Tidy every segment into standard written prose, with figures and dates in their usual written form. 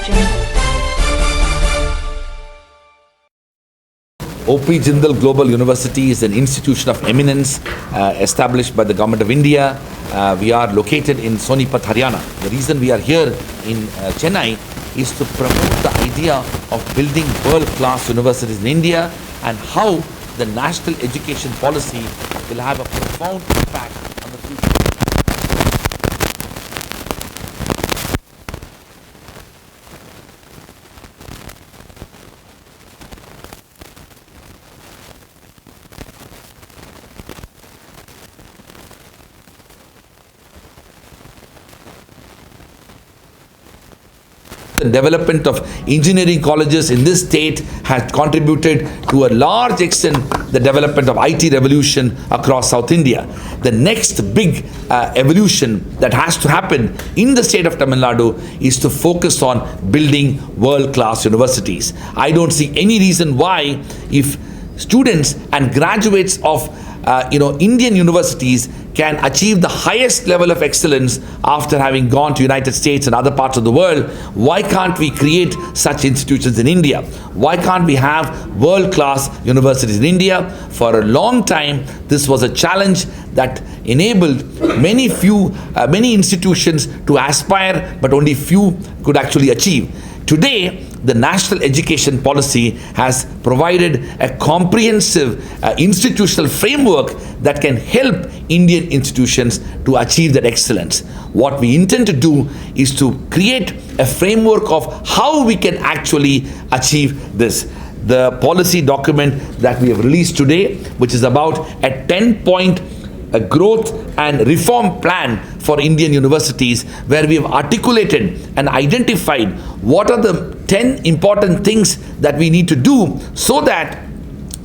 opportune. O.P. Jindal Global University is an institution of eminence established by the Government of India. We are located in Sonipat, Haryana. The reason we are here in Chennai is to promote the idea of building world-class universities in India and how the national education policy will have a profound impact on the future. The development of engineering colleges in this state has contributed to a large extent the development of IT revolution across South India. The next big evolution that has to happen in the state of Tamil Nadu is to focus on building world-class universities. I don't see any reason why, if students and graduates of Indian universities can achieve the highest level of excellence after having gone to United States and other parts of the world, why can't we create such institutions in India? Why can't we have world-class universities in India? For a long time, this was a challenge that enabled many institutions to aspire, but only few could actually achieve. Today, the national education policy has provided a comprehensive institutional framework that can help Indian institutions to achieve that excellence. What we intend to do is to create a framework of how we can actually achieve this. The policy document that we have released today, which is about a 10-point growth and reform plan for Indian universities, where we have articulated and identified what are the 10 important things that we need to do so that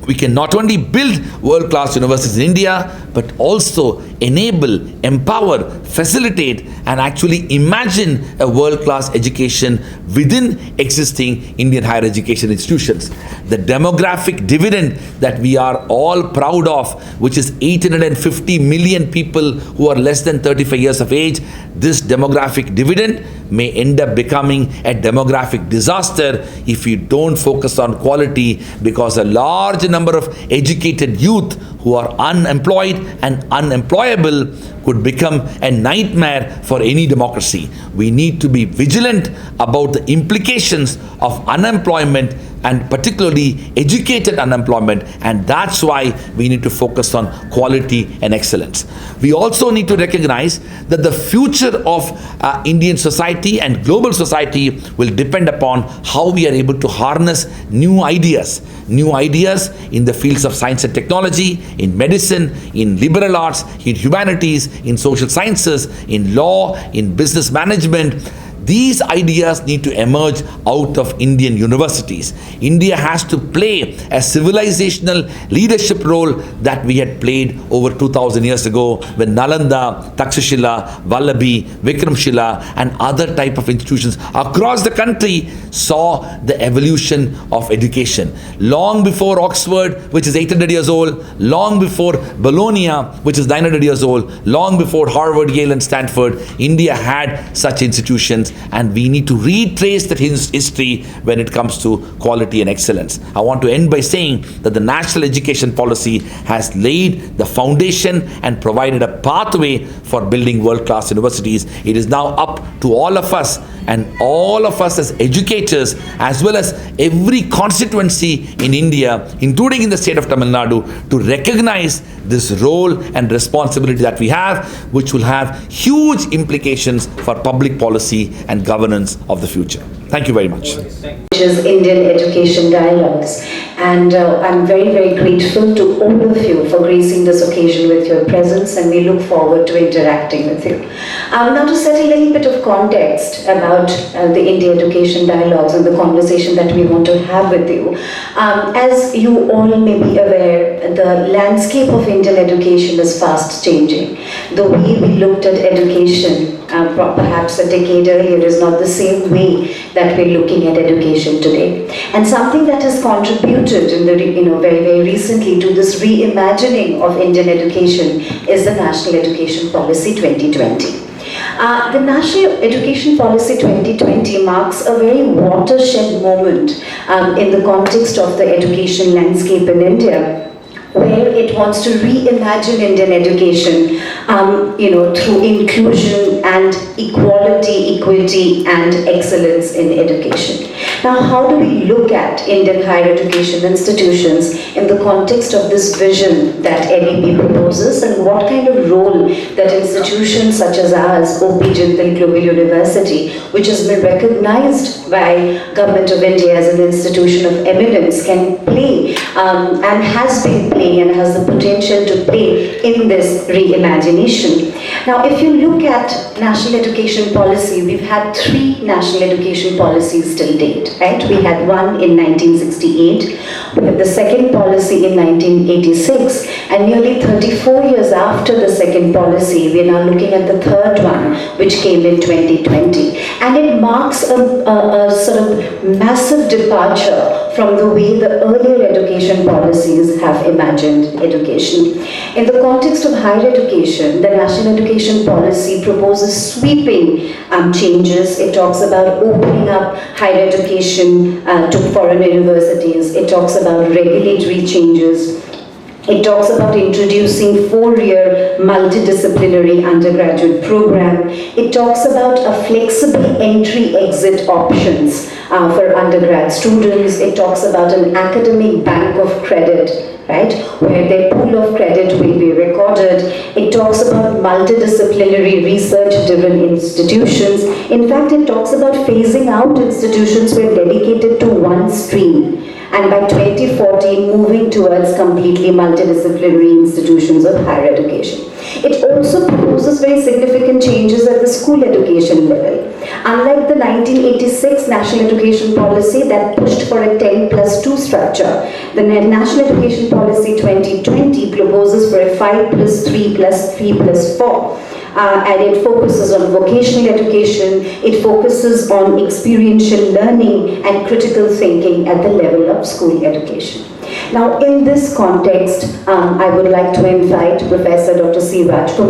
we can not only build world-class universities in India, but also enable, empower, facilitate, and actually imagine a world-class education within existing Indian higher education institutions. The demographic dividend that we are all proud of, which is 850 million people who are less than 35 years of age, this demographic dividend may end up becoming a demographic disaster if we don't focus on quality, because a large number of educated youth who are unemployed and unemployable could become a nightmare for any democracy. We need to be vigilant about the implications of unemployment, and particularly educated unemployment, and that's why we need to focus on quality and excellence. We also need to recognize that the future of Indian society and global society will depend upon how we are able to harness new ideas in the fields of science and technology, in medicine, in liberal arts, in humanities, in social sciences, in law, in business management. These ideas need to emerge out of Indian universities. India has to play a civilizational leadership role that we had played over 2000 years ago when Nalanda, Takshashila, Vallabhi, Vikramshila and other type of institutions across the country saw the evolution of education. Long before Oxford, which is 800 years old, long before Bologna, which is 900 years old, long before Harvard, Yale and Stanford, India had such institutions. And we need to retrace that history when it comes to quality and excellence. I want to end by saying that the national education policy has laid the foundation and provided a pathway for building world-class universities. It is now up to all of us, and all of us as educators, as well as every constituency in India, including in the state of Tamil Nadu, to recognize this role and responsibility that we have, which will have huge implications for public policy and governance of the future. Thank you very much. Which is Indian Education Dialogues, and I'm very, very grateful to all of you for gracing this occasion with your presence, and we look forward to interacting with you. Now, to set a little bit of context about the Indian Education Dialogues and the conversation that we want to have with you, as you all may be aware, the landscape of Indian education is fast changing. The way we looked at education perhaps a decade earlier is not the same way that we're looking at education today. And something that has contributed in the very, very recently to this reimagining of Indian education is the National Education Policy 2020. The National Education Policy 2020 marks a very watershed moment in the context of the education landscape in India, where it wants to reimagine Indian education, through inclusion and equality, equity, and excellence in education. Now, how do we look at Indian higher education institutions in the context of this vision that NEP proposes, and what kind of role that institutions such as ours, OP Jindal Global University, which has been recognized by Government of India as an institution of eminence, can play and has been playing and has the potential to play in this reimagination. Now, if you look at national education policy, we've had 3 national education policies till date, right? We had one in 1968, we had the second policy in 1986, and nearly 34 years after the second policy, we are now looking at the third one, which came in 2020. And it marks a sort of massive departure from the way the earlier education policies have imagined education. In the context of higher education, the National Education Policy proposes sweeping changes. It talks about opening up higher education to foreign universities. It talks about regulatory changes. It talks about introducing 4-year multidisciplinary undergraduate program. It talks about a flexible entry-exit options for undergrad students. It talks about an academic bank of credit, right, where their pool of credit will be recorded. It talks about multidisciplinary research-driven institutions. In fact, it talks about phasing out institutions who are dedicated to one stream, and by 2040 moving towards completely multidisciplinary institutions of higher education. It also proposes very significant changes at the school education level. Unlike the 1986 National Education Policy that pushed for a 10+2 structure, the National Education Policy 2020 proposes for a 5+3+3+4. And it focuses on vocational education, it focuses on experiential learning and critical thinking at the level of school education. Now, in this context, I would like to invite Professor Dr. C. Rajkumar